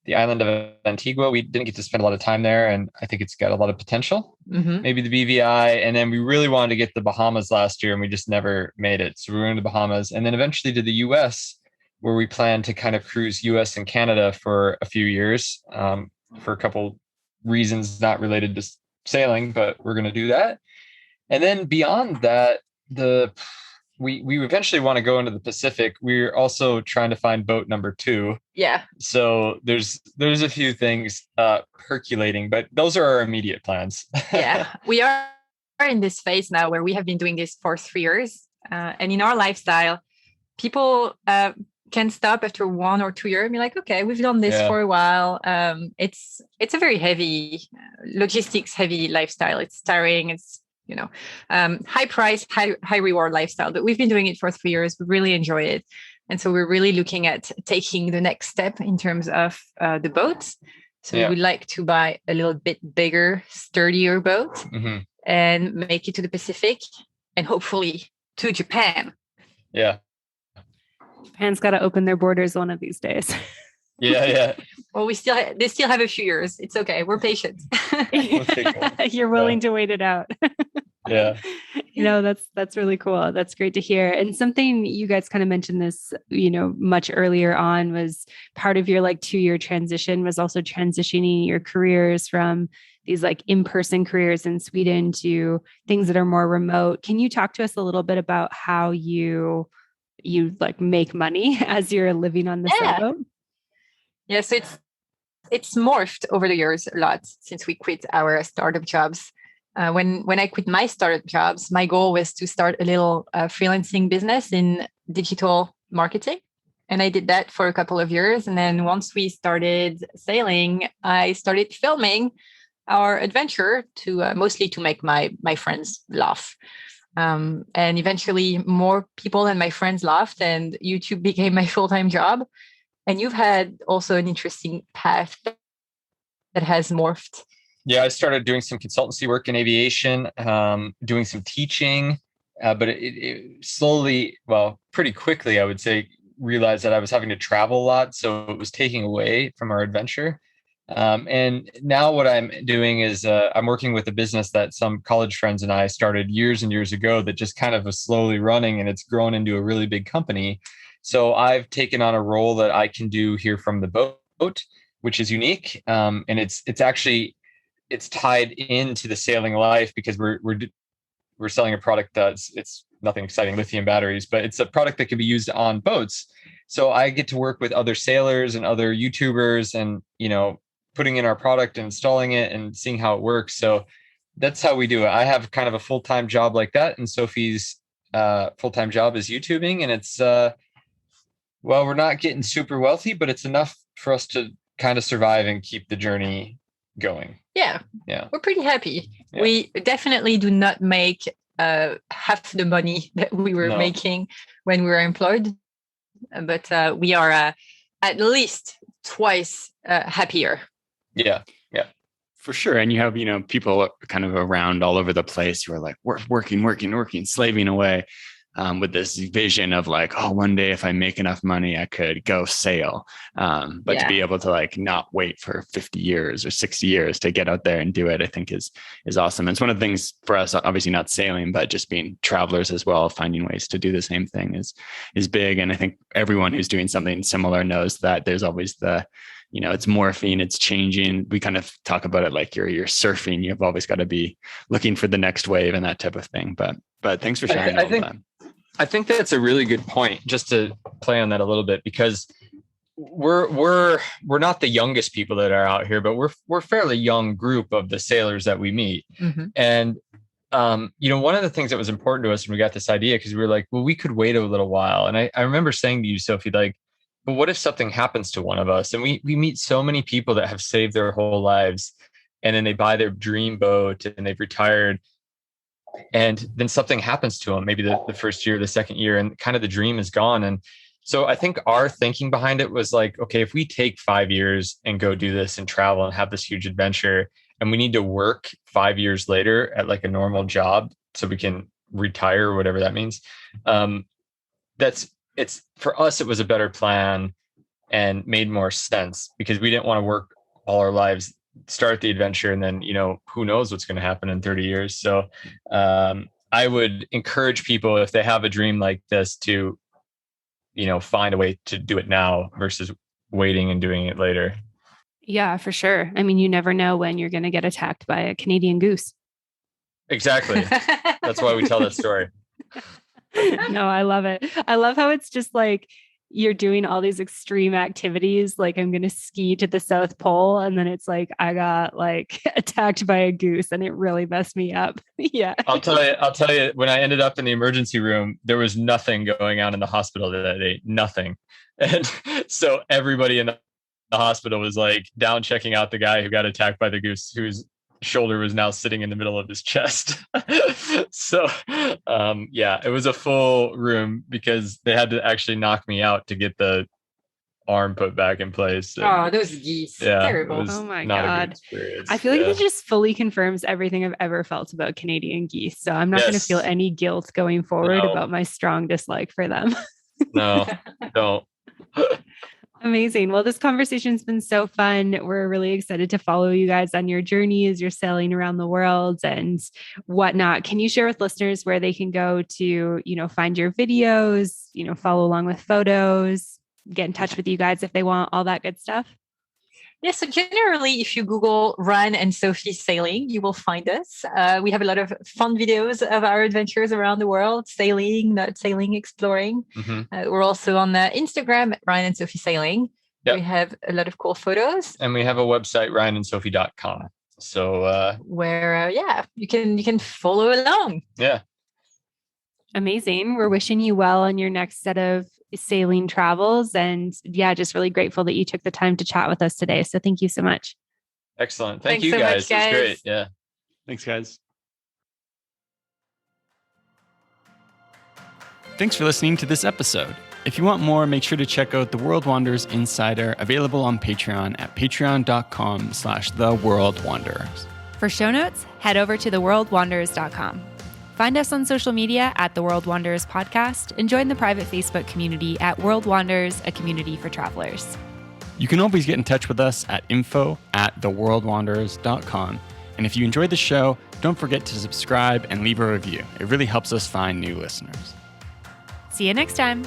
Speaker 4: the island of Antigua. We didn't get to spend a lot of time there, and I think it's got a lot of potential.
Speaker 3: Mm-hmm.
Speaker 4: Maybe the BVI, and then we really wanted to get the Bahamas last year, and we just never made it. So we were going to the Bahamas, and then eventually to the US, where we plan to kind of cruise US and Canada for a few years, for a couple reasons not related to sailing, but we're going to do that. And then beyond that, we eventually want to go into the Pacific. We're also trying to find boat number 2.
Speaker 3: Yeah.
Speaker 4: So there's a few things percolating, but those are our immediate plans.
Speaker 3: Yeah, we are in this phase now where we have been doing this for 3 years, and in our lifestyle, people can stop after 1 or 2 years and be like, okay, we've done this for a while. It's a very heavy, logistics heavy lifestyle. It's tiring. It's high price, high reward lifestyle. But we've been doing it for 3 years. We really enjoy it, and so we're really looking at taking the next step in terms of the boats. So we would like to buy a little bit bigger, sturdier boat, mm-hmm. and make it to the Pacific, and hopefully to Japan.
Speaker 4: Yeah.
Speaker 1: Japan's got to open their borders one of these days.
Speaker 4: Yeah.
Speaker 3: Well, they still have a few years. It's okay. We're patient.
Speaker 1: You're willing to wait it out.
Speaker 4: Yeah.
Speaker 1: That's really cool. That's great to hear. And something you guys kind of mentioned this, much earlier on, was part of your 2-year transition was also transitioning your careers from these in-person careers in Sweden to things that are more remote. Can you talk to us a little bit about how you make money as you're living on the sailboat?
Speaker 3: Yeah, so it's morphed over the years a lot since we quit our startup jobs. When I quit my startup jobs, my goal was to start a little freelancing business in digital marketing. And I did that for a couple of years. And then once we started sailing, I started filming our adventure mostly to make my friends laugh. And eventually more people than my friends laughed, and YouTube became my full-time job. And you've had also an interesting path that has morphed.
Speaker 4: Yeah, I started doing some consultancy work in aviation, doing some teaching, but it slowly, pretty quickly, I would say, realized that I was having to travel a lot. So it was taking away from our adventure. And now what I'm doing is I'm working with a business that some college friends and I started years and years ago that just kind of was slowly running, and it's grown into a really big company. So I've taken on a role that I can do here from the boat, which is unique. And it's tied into the sailing life, because we're selling a product it's nothing exciting, lithium batteries, but it's a product that can be used on boats. So I get to work with other sailors and other YouTubers, and putting in our product and installing it and seeing how it works. So that's how we do it. I have kind of a full-time job like that, and Sophie's full-time job is YouTubing, and it's we're not getting super wealthy, but it's enough for us to kind of survive and keep the journey going.
Speaker 3: Yeah. We're pretty happy. Yeah. We definitely do not make half the money that we were making when we were employed, but we are at least twice happier.
Speaker 4: Yeah.
Speaker 2: For sure. And you have, people kind of around all over the place who are working, slaving away. With this vision of one day if I make enough money, I could go sail. But to be able to not wait for 50 years or 60 years to get out there and do it, I think is awesome. And it's one of the things for us, obviously not sailing, but just being travelers as well, finding ways to do the same thing is big. And I think everyone who's doing something similar knows that there's always the it's morphing, it's changing. We kind of talk about it like you're surfing. You've always got to be looking for the next wave and that type of thing. But thanks for sharing all of that.
Speaker 4: I think that's a really good point, just to play on that a little bit, because we're not the youngest people that are out here, but we're a fairly young group of the sailors that we meet.
Speaker 3: Mm-hmm.
Speaker 4: And one of the things that was important to us when we got this idea, because we were like, well, we could wait a little while. And I remember saying to you, Sophie, like, but what if something happens to one of us? And we meet so many people that have saved their whole lives, and then they buy their dream boat and they've retired, and then something happens to them, maybe the first year, the second year, and kind of the dream is gone. And so I think our thinking behind it was like, okay, if we take 5 years and go do this and travel and have this huge adventure, and we need to work 5 years later at like a normal job so we can retire or whatever that means, it's for us, it was a better plan and made more sense, because we didn't want to work all our lives, start the adventure, and then, who knows what's going to happen in 30 years. So I would encourage people, if they have a dream like this, to find a way to do it now versus waiting and doing it later.
Speaker 1: Yeah, for sure. I mean, you never know when you're going to get attacked by a Canadian goose.
Speaker 4: Exactly. That's why we tell that story.
Speaker 1: No, I love it. I love how it's just like you're doing all these extreme activities. Like, I'm going to ski to the South Pole, and then it's like I got like attacked by a goose, and it really messed me up. Yeah.
Speaker 4: I'll tell you, when I ended up in the emergency room, there was nothing going on in the hospital that day, nothing. And so everybody in the hospital was like down checking out the guy who got attacked by the goose, whose shoulder was now sitting in the middle of his chest. So it was a full room, because they had to actually knock me out to get the arm put back in place.
Speaker 3: And, those geese. Yeah, terrible.
Speaker 1: Oh my God. I feel like it just fully confirms everything I've ever felt about Canadian geese. So I'm not going to feel any guilt going forward about my strong dislike for them.
Speaker 4: No, don't.
Speaker 1: Amazing. Well, this conversation's been so fun. We're really excited to follow you guys on your journeys. You're sailing around the world and whatnot. Can you share with listeners where they can go to, find your videos, follow along with photos, get in touch with you guys if they want all that good stuff?
Speaker 3: Yeah, so generally, if you Google Ryan and Sophie Sailing, you will find us. We have a lot of fun videos of our adventures around the world, sailing, not sailing, exploring.
Speaker 4: Mm-hmm.
Speaker 3: We're also on Instagram at Ryan and Sophie Sailing. Yep. We have a lot of cool photos.
Speaker 4: And we have a website, ryanandsophie.com. So
Speaker 3: where, you can follow along.
Speaker 4: Yeah.
Speaker 1: Amazing. We're wishing you well on your next set of sailing travels, and just really grateful that you took the time to chat with us today. So thank you so much.
Speaker 4: Excellent.
Speaker 3: Thanks
Speaker 4: you
Speaker 3: so
Speaker 4: guys.
Speaker 3: Much, guys.
Speaker 4: It was great. Yeah.
Speaker 2: Thanks, guys. Thanks for listening to this episode. If you want more, make sure to check out the World Wanderers Insider, available on Patreon at patreon.com/theworldwanderers.
Speaker 1: For show notes, head over to theworldwanderers.com. Find us on social media at The World Wanderers Podcast, and join the private Facebook community at World Wanderers, a community for travelers.
Speaker 2: You can always get in touch with us at info@theworldwanderers.com. And if you enjoyed the show, don't forget to subscribe and leave a review. It really helps us find new listeners.
Speaker 1: See you next time.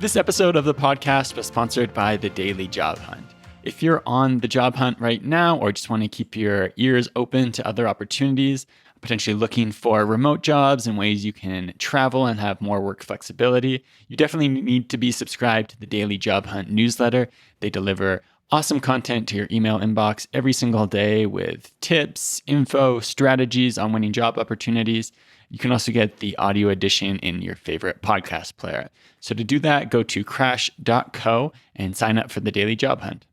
Speaker 2: This episode of the podcast was sponsored by The Daily Job Hunt. If you're on the job hunt right now, or just want to keep your ears open to other opportunities, potentially looking for remote jobs and ways you can travel and have more work flexibility, you definitely need to be subscribed to the Daily Job Hunt newsletter. They deliver awesome content to your email inbox every single day with tips, info, strategies on winning job opportunities. You can also get the audio edition in your favorite podcast player. So to do that, go to crash.co and sign up for the Daily Job Hunt.